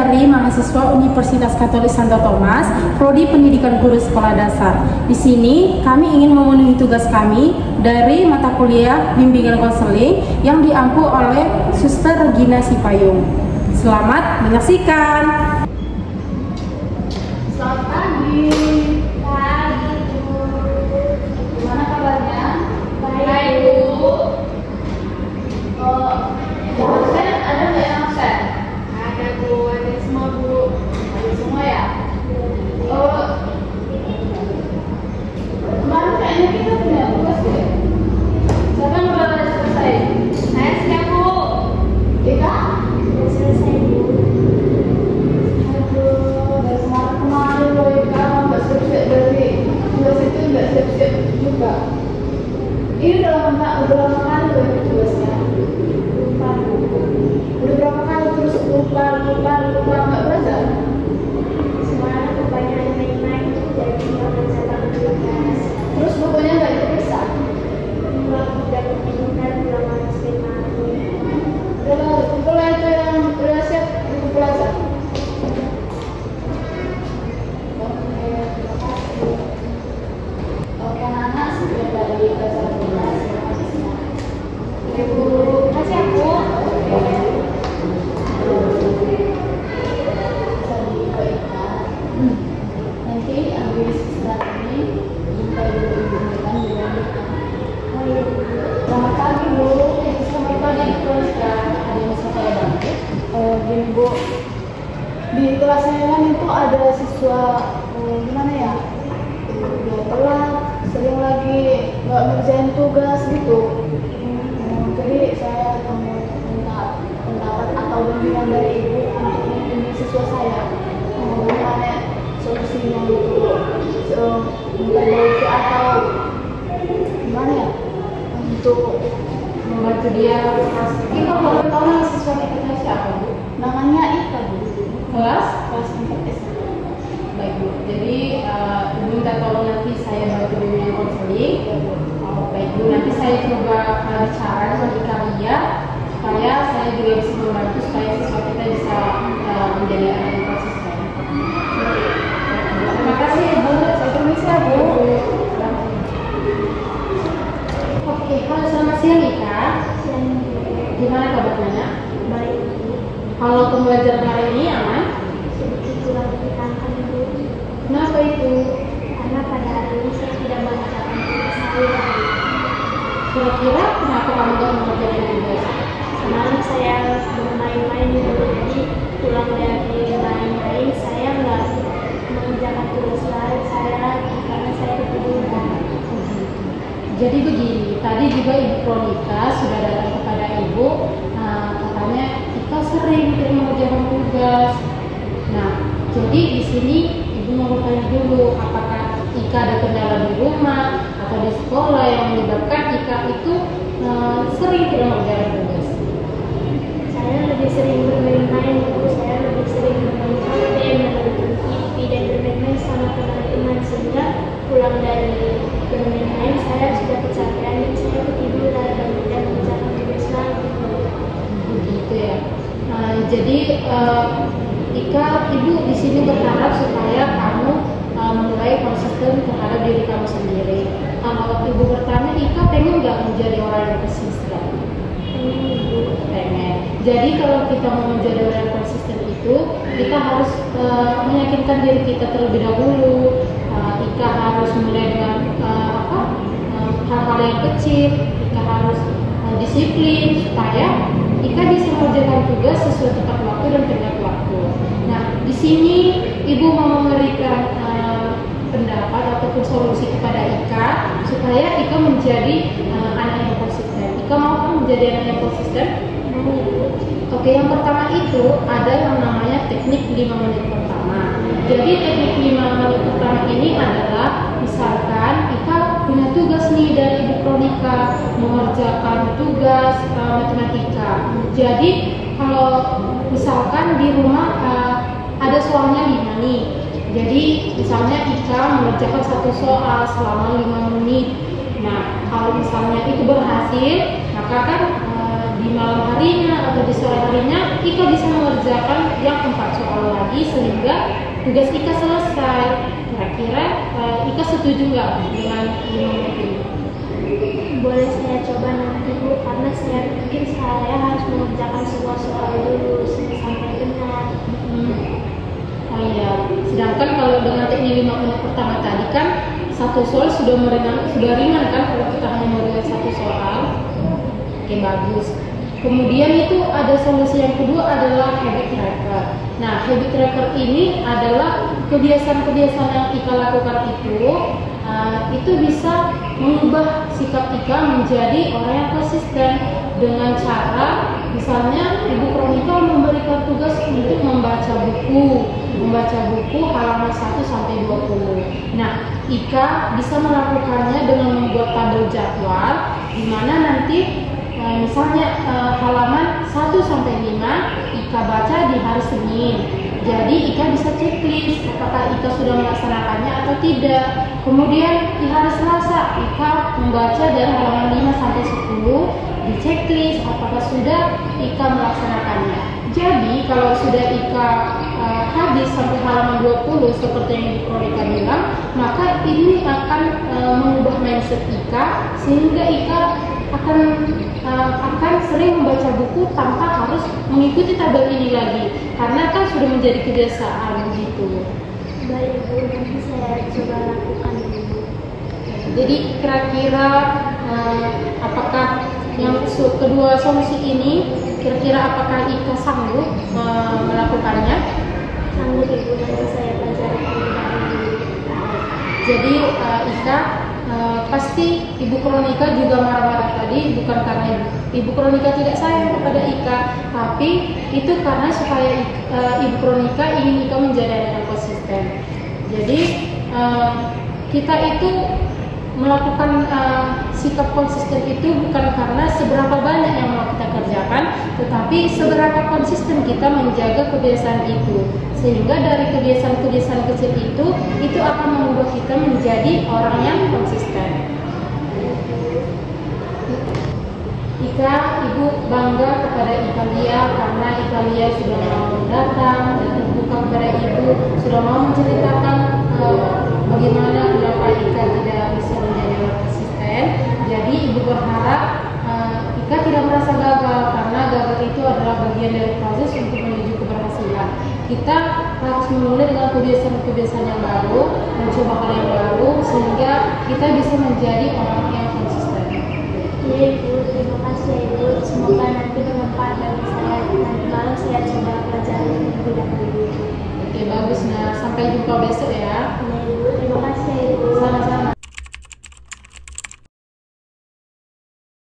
dari mahasiswa Universitas Katolik Santo Thomas, Prodi Pendidikan Guru Sekolah Dasar. Di sini kami ingin memenuhi tugas kami dari mata kuliah bimbingan konseling yang diampu oleh Suster Regina Sipayung. Selamat menyaksikan. Selamat pagi. Pagi, Bu. Gimana kabarnya? Baik, Bu. Absen ada nggak yang absen? Ada, Bu. Ada semua, Bu. Ada semua ya? Kemarin kayaknya kita punya tugas deh. Siapa yang udah selesai? Saya siap, Bu. Ika? Sudah selesai, Bu. Aduh, dari kemarin loh Ika nggak siap-siap, dari tugas itu nggak siap-siap juga. Ini udah lama kali loh ini tugasnya. Lupa, Bu. Udah berapa kali terus lupa nggak belajar? Semalam kebanyakan main-main jadi nggak mencatat tugas. Terus bukunya nggak diperiksa? Enggak, udah kebingungan pulang harus lagi. Udah kumpul itu yang udah siap dikumpul aja. Oke, terima kasih. Oke, anak-anak sudah dari kelas 11 ya habisnya. Ibu, kasih aku. Nanti habis setelah ini minta ibu-ibu kan bilang selamat pagi, Bu. Selamat pagi, Proska. Ada yang bisa saya bantu? Gini, Bu, di kelas saya kan itu ada siswa gimana ya, dia telat, sering lagi nggak ngerjain tugas gitu. Jadi saya minta pendapat atau bimbingan dari ibu untuk membimbing siswa saya. Gimana solusinya itu, memperbaiki atau gimana ya untuk membantu dia. Ini kalau boleh tahu nama siswa kita siapa, Bu? Namanya Ika, Bu. Kelas 4 SD. Baik, Bu. Jadi ibu minta tolong nanti saya bantu bimbingan konseling. Baik, Bu. Nanti saya coba bicara dengan Ika Lia supaya saya juga bisa membantu supaya siswa kita bisa menjadi anak yang konsisten. Terima kasih, Bu. Saya permisi ya, Bu. Oke, halo, selamat siang, Ika. Gimana kabarnya? Baik. Kalau pembelajaran hari ini aman? Sedikit kurang menyenangkan, Bu. Kenapa itu? Karena pada hari ini saya tidak mengerjakan tugas saya. Kira-kira kenapa kamu tidak mengerjakan tugas? Semalam saya bermain-main dulu, jadi pulang dari main-main saya nggak mengerjakan tugas lain saya lagi karena saya ketiduran. Jadi begini, tadi juga Ibu Pronika sudah datang kepada Ibu, katanya Ika sering tidak mengerjakan tugas. Nah, jadi di sini Ibu mau bertanya dulu, apakah Ika ada kendala di rumah atau di sekolah yang menyebabkan Ika itu sering tidak mengerjakan tugas? Saya lebih sering bermain-main, saya lebih sering bermain HP, menonton TV dan bermain-main sama teman-teman, sehingga pulang dari bermain-main saya sudah kecapean dan saya ketiduran dan tidak mengerjakan tugas lagi. Begitu ya. Jadi Ika, Ibu di sini berharap supaya kamu mulai konsisten terhadap diri kamu sendiri. Kalau Ibu bertanya, Ika pengen nggak menjadi orang yang konsisten? Pengen. Jadi kalau kita mau menjadi orang yang konsisten itu, kita harus meyakinkan diri kita terlebih dahulu. Ika harus mulai dengan hal-hal yang kecil. Ika harus disiplin supaya Ika bisa mengerjakan tugas sesuai tepat waktu dan tenggat waktu. Nah, di sini Ibu mau memberikan pendapat ataupun solusi kepada Ika supaya Ika menjadi anak yang konsisten. Ika mau kan menjadi anak yang konsisten? Oke, yang pertama itu ada yang namanya teknik 5 menit pertama. Jadi teknik 5 menit pertama ini adalah misalkan Ika punya tugas nih dari Ibu Pronika mengerjakan tugas matematika. Jadi kalau misalkan di rumah ada soalnya 5 nih. Jadi misalnya Ika mengerjakan satu soal selama 5 menit. Nah, kalau misalnya itu berhasil, maka kan di malam harinya atau di sore harinya Ika bisa mengerjakan mengerjakan yang 4 soal lagi sehingga tugas Ika selesai. Kira-kira Ika setuju nggak dengan 5 menit ini? Boleh saya coba nanti Bu, karena saya pikir saya harus mengerjakan semua soal dulu sampai benar. Oh iya, sedangkan kalau dengan teknik 5 menit pertama tadi kan satu soal sudah ringan kan kalau kita hanya mengerjakan satu soal. Oke, bagus. Kemudian itu ada solusi yang kedua adalah habit tracker. Nah, habit tracker ini adalah kebiasaan-kebiasaan yang Ika lakukan itu bisa mengubah sikap Ika menjadi orang yang konsisten dengan cara misalnya Ibu Kronika memberikan tugas untuk membaca buku halaman 1 sampai 20. Nah, Ika bisa melakukannya dengan membuat tabel jadwal di mana nanti misalnya halaman 1 sampai 5 Ika baca di hari Senin. Jadi Ika bisa checklist apakah Ika sudah melaksanakannya atau tidak. Kemudian di hari Selasa Ika membaca dari halaman 5 sampai 10, di checklist apakah sudah Ika melaksanakannya. Jadi kalau sudah Ika habis sampai halaman 20 seperti yang Ibu Kronika bilang, maka ini akan mengubah mindset Ika sehingga Ika akan sering membaca buku tanpa harus mengikuti tabel ini lagi karena kan sudah menjadi kebiasaan begitu. Baik Bu, nanti saya coba lakukan dulu. Jadi kira-kira apakah yang kedua solusi ini kira-kira apakah Ika sanggup melakukannya? Sanggup Ibu, nanti saya pelajari dulu. Jadi Ika pasti Ibu Kronika juga marah-marah tadi bukan karena Ibu Kronika tidak sayang kepada Ika, tapi itu karena supaya Ibu Kronika ingin Ika menjadi anak yang konsisten. Jadi kita itu melakukan sikap konsisten itu bukan karena seberapa banyak yang mau kita kerjakan, tetapi seberapa konsisten kita menjaga kebiasaan itu. Sehingga dari kebiasaan-kebiasaan kecil itu akan membuat kita menjadi orang yang konsisten. Ika, Ibu bangga kepada Italia karena Italia sudah mau datang dan terbuka kepada Ibu, sudah mau menceritakan bagaimana kenapa Ika tidak bisa menjadi orang konsisten. Jadi Ibu berharap Ika tidak merasa gagal karena gagal itu adalah bagian dari proses untuk menuju keberhasilan. Kita harus memulai dengan kebiasaan-kebiasaan yang baru, mencoba hal yang baru sehingga kita bisa menjadi orang yang konsisten. Iya Ibu, terima kasih Ibu. Semoga nanti bermanfaat bagi saya. Nanti malam saya coba pelajari lebih dahulu. Oke, bagus. Nah, sampai jumpa besok ya. Iya Ibu.